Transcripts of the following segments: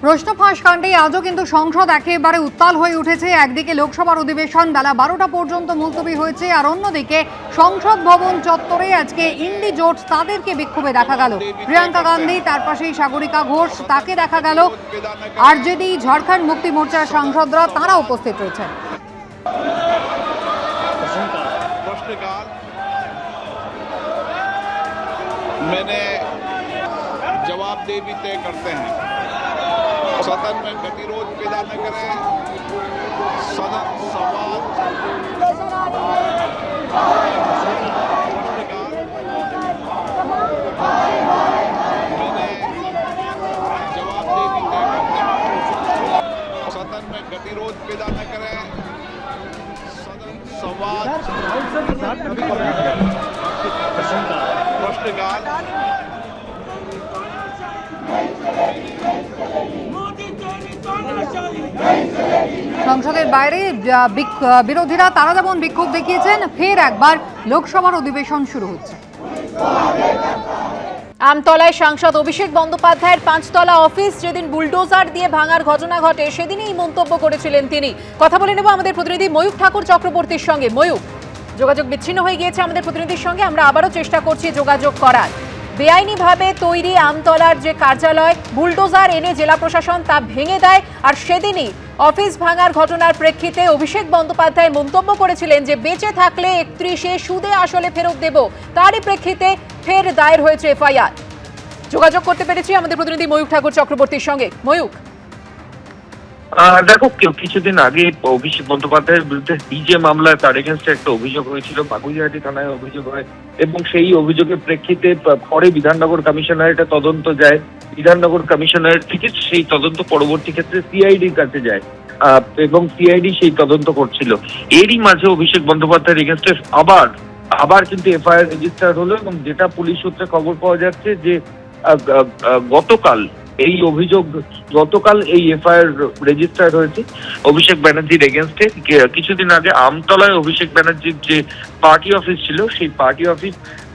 প্রশ্ন ফাঁস কাণ্ডে আজও কিন্তু সংসদ একেবারে উত্তাল হয়ে উঠেছে। একদিকে লোকসভার অধিবেশন বেলা 12টা পর্যন্ত মুলতবি হয়েছে, আর অন্যদিকে সংসদ ভবন চত্বরে আজকে ইন্ডি জোট তাদেরকে বিক্ষোভে দেখা গেল। প্রিয়াঙ্কা গান্ধী, তার পাশেই সাগরিকা ঘোষ, তাকে দেখা গেল। আরজেডি, ঝাড়খণ্ড মুক্তি মোর্চার সাংসদরা তারা উপস্থিত রয়েছেন। मैंने जवाबदेही भी तय करते हैं। सदन में गतिरोध पैदा न करें, सदन संवाद मैंने जवाबदेही भी तय करते हैं। सदन में गतिरोध पैदा न करें, सदन संवाद प्रश्नकाल সংসদের বাইরে বিরোধীরা তারা যেমন বিক্ষোভ দেখিয়েছেন, ফের একবার লোকসভার অধিবেশন শুরু হচ্ছে। আমতলায় সাংসদ অভিষেক বন্দ্যোপাধ্যায়ের 5তলা অফিস যেদিন বুলডোজার দিয়ে ভাঙার ঘটনা ঘটে, সেদিনই এই মন্তব্য করেছিলেন তিনি। কথা বলে নেব আমাদের প্রতিনিধি ময়ূক ঠাকুর চক্রবর্তীর সঙ্গে। ময়ূক, যোগাযোগ বিচ্ছিন্ন হয়ে গিয়েছে আমাদের প্রতিনিধির সঙ্গে, আমরা আবারও চেষ্টা করছি যোগাযোগ করার। বেআইনিভাবে তৈরি আমতলার যে কার্যালয়, বুলডোজার এনে জেলা প্রশাসন তা ভেঙে দেয়, আর সেদিনই অফিস ভাঙার ঘটনার প্রেক্ষিতে অভিষেক বন্দ্যোপাধ্যায় মন্তব্য করেছিলেন যে বেঁচে থাকলে 31-এ সুদে আসলে ফেরত দেব। তারই প্রেক্ষিতে ফের দায়ের হয়েছে এফআইআর। যোগাযোগ করতে পেরেছি আমাদের প্রতিনিধি ময়ূক ঠাকুর চক্রবর্তীর সঙ্গে। ময়ূক, দেখো, কিছুদিন আগে অভিষেক বন্দ্যোপাধ্যায়ের বিরুদ্ধে ডিজে মামলায় তার এগেন্স্টে একটা অভিযোগ হয়েছিল, বাগুইহাটি থানায় অভিযোগ হয়, এবং সেই অভিযোগের প্রেক্ষিতে পরে বিধাননগর কমিশনারেটে তদন্ত যায়। বিধাননগর কমিশনারেট থেকে সেই তদন্ত পরবর্তী ক্ষেত্রে সিআইডির কাছে যায়, এবং সিআইডি সেই তদন্ত করছিল। এরই মাঝে অভিষেক বন্দ্যোপাধ্যায়ের এগেন্স্টে আবার কিন্তু এফআইআর রেজিস্টার হলো, এবং যেটা পুলিশ সূত্রে খবর পাওয়া যাচ্ছে যে গতকাল এই এফআইআর রেজিস্টার হয়েছে অভিষেক ব্যানার্জির এগেনস্টে। কিছুদিন আগে আমতলায় অভিষেক ব্যানার্জির যে পার্টি অফিস ছিল, সেই পার্টি অফিস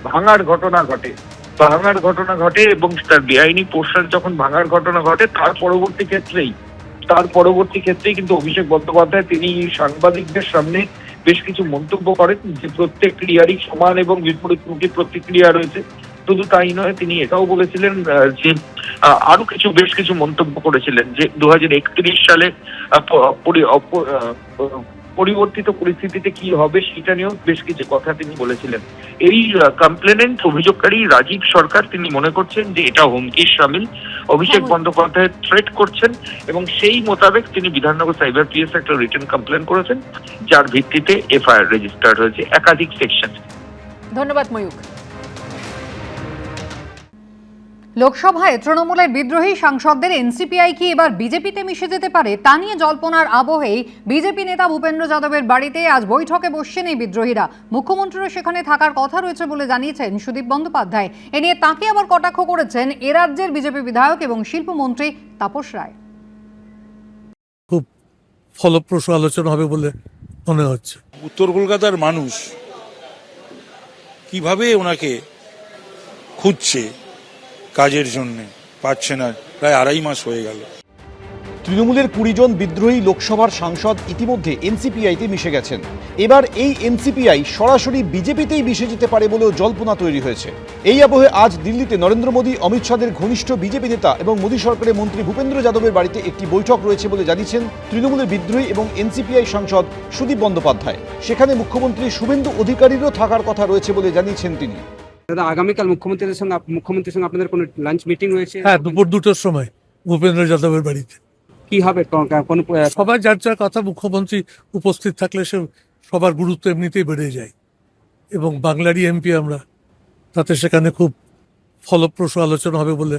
ভাঙার ঘটনা ঘটে এবং তার বেআইনি পোস্টার যখন ভাঙার ঘটনা ঘটে, তার পরবর্তী ক্ষেত্রেই কিন্তু অভিষেক বন্দ্যোপাধ্যায় তিনি সাংবাদিকদের সামনে বেশ কিছু মন্তব্য করেন যে প্রত্যেক ক্রিয়ারই সমান এবং বিপরীতমুখী প্রতিক্রিয়া রয়েছে। শুধু তাই নয়, তিনি এটাও বলেছিলেন যে আরো বেশ কিছু মন্তব্য করেছিলেন যে 2031 সালে পরিবর্তিত পরিস্থিতিতে কি হবে সেটা নিয়েও বেশ কিছু কথা তিনি বলেছিলেন। এই কমপ্লেনেন্ট অভিযোগকারী রাজীব সরকার তিনি মনে করছেন যে এটা হুমকির শামিল, অভিষেক বন্দ্যোপাধ্যায় থ্রেট করছেন, এবং সেই মোতাবেক তিনি বিধাননগর সাইবার পিএস একটা রিটেন কমপ্লেন করেছেন, যার ভিত্তিতে এফআইআর রেজিস্টার্ড হয়েছে একাধিক সেকশন। ধন্যবাদ ময়ূক। লোকসভায় তৃণমূলের বিদ্রোহী সাংসদদের এনসিপিআই কি এবার বিজেপিতে মিশে যেতে পারে, তা নিয়ে জল্পনার আবহেই বিজেপি নেতা ভূপেন্দ্র যাদবের বাড়িতে আজ বৈঠকে বসছেন এই বিদ্রোহীরা। মুখ্যমন্ত্রীরও সেখানে থাকার কথা রয়েছে বলে জানিয়েছেন সুদীপ বন্দ্যোপাধ্যায়। এ নিয়ে তাকে আবার কটাক্ষ করেছেন এ রাজ্যের বিজেপি বিধায়ক এবং শিল্পমন্ত্রী তাপস রায়। খুব ফলপ্রসূ আলোচনা হবে বলে মনে হচ্ছে। উত্তর কলকাতার মানুষ কিভাবে ওনাকে খুঁজছে কাজের জন্য, পাচ্ছে না, প্রায় 2.5 মাস হয়ে গেল। তৃণমূলের 20 জন বিদ্রোহী লোকসভার সাংসদ ইতিমধ্যে এনসিপিআইতে মিশে গেছেন। এবার এই এনসিপিআই সরাসরি বিজেপিতেই মিশে যেতে পারে বলেও জল্পনা তৈরি হয়েছে। এই আবহে আজ দিল্লিতে নরেন্দ্র মোদী, অমিত শাহের ঘনিষ্ঠ বিজেপি নেতা এবং মোদী সরকারের মন্ত্রী ভূপেন্দ্র যাদবের বাড়িতে একটি বৈঠক রয়েছে বলে জানিয়েছেন তৃণমূলের বিদ্রোহী এবং এনসিপিআই সাংসদ সুদীপ বন্দ্যোপাধ্যায়। সেখানে মুখ্যমন্ত্রী শুভেন্দু অধিকারীরও থাকার কথা রয়েছে বলে জানিয়েছেন তিনি। দাদা, আগামীকাল মুখ্যমন্ত্রীর সঙ্গে আপনাদের কোনো লাঞ্চ মিটিং রয়েছে? হ্যাঁ, দুপুর 2টার সময় ভূপেন্দ্র যাদবের বাড়িতে। কি হবে? সবার যার কথা, মুখ্যমন্ত্রী উপস্থিত থাকলে সে সবার গুরুত্ব এমনিতেই বেড়ে যায়, এবং বাংলারই এমপি আমরা, তাতে সেখানে খুব ফলপ্রসূ আলোচনা হবে বলে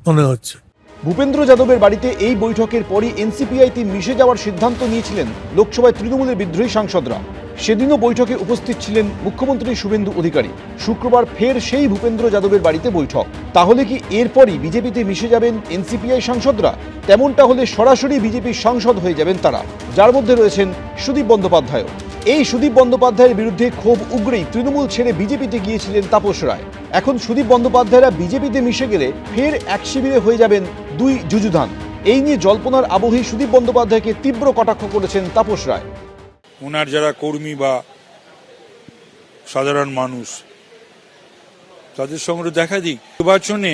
মনে হচ্ছে। ভূপেন্দ্র যাদবের বাড়িতে এই বৈঠকের পরই এনসিপিআইতে মিশে যাওয়ার সিদ্ধান্ত নিয়েছিলেন লোকসভায় তৃণমূলের বিদ্রোহী সাংসদরা। সেদিনও বৈঠকে উপস্থিত ছিলেন মুখ্যমন্ত্রী শুভেন্দু অধিকারী। শুক্রবার ফের সেই ভূপেন্দ্র যাদবের বাড়িতে বৈঠক। তাহলে কি এরপরই বিজেপিতে মিশে যাবেন এনসিপিআই সাংসদরা? তেমনটা হলে সরাসরি বিজেপির সাংসদ হয়ে যাবেন তারা, যার মধ্যে রয়েছেন সুদীপ বন্দ্যোপাধ্যায়। এই সুদীপ বন্দ্যোপাধ্যায়ের বিরুদ্ধে ক্ষোভ উগরেই তৃণমূল ছেড়ে বিজেপিতে গিয়েছিলেন তাপস রায়। এখন সুদীপ বন্দ্যোপাধ্যায়রা বিজেপিতে মিশে গেলে ফের এক শিবিরে হয়ে যাবেন দুই যুযুধান। এই নিয়ে জল্পনার আবহেই সুদীপ বন্দ্যোপাধ্যায়কে তীব্র কটাক্ষ করেছেন তাপস রায়। ওনার যারা কর্মী বা সাধারণ মানুষ তাদের সঙ্গে দেখা দিক। নির্বাচনে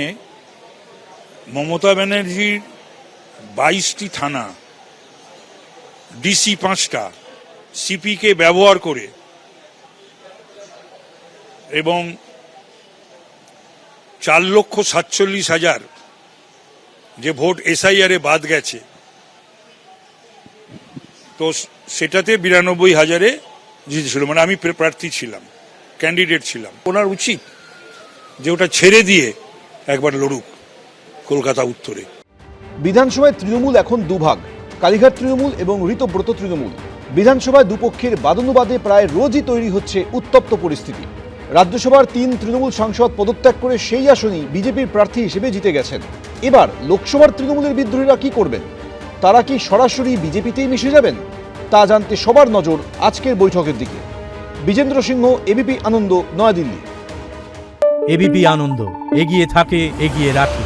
মমতা ব্যানার্জির 22টি থানা, ডিসি 5টা, সিপিকে ব্যবহার করে এবং 4,47,000 যে ভোট এসআইআর এ বাদ গেছে, তো সেটাতে 92,000-এ জিতেছিল। মানে আমি প্রার্থী ছিলাম, ক্যান্ডিডেট ছিলাম। ওনার উচিত যে ওটা ছেড়ে দিয়ে একবার লড়ুক কলকাতা উত্তরে। বিধানসভায় তৃণমূল এখন দুভাগ, কালীঘাট তৃণমূল এবং ঋতব্রত তৃণমূল। বিধানসভায় দুপক্ষের বাদানুবাদে প্রায় রোজই তৈরি হচ্ছে উত্তপ্ত পরিস্থিতি। রাজ্যসভার 3 তৃণমূল সাংসদ পদত্যাগ করে সেই আসনই বিজেপির প্রার্থী হিসেবে জিতে গেছেন। এবার লোকসভার তৃণমূলের বিদ্রোহীরা কি করবেন? তারা কি সরাসরি বিজেপিতেই মিশে যাবেন? তা জানতে সবার নজর আজকের বৈঠকের দিকে। বিজেন্দ্র সিংহ, এবিপি আনন্দ, নয়াদিল্লি। এবিপি আনন্দ, এগিয়ে থাকে, এগিয়ে রাখে।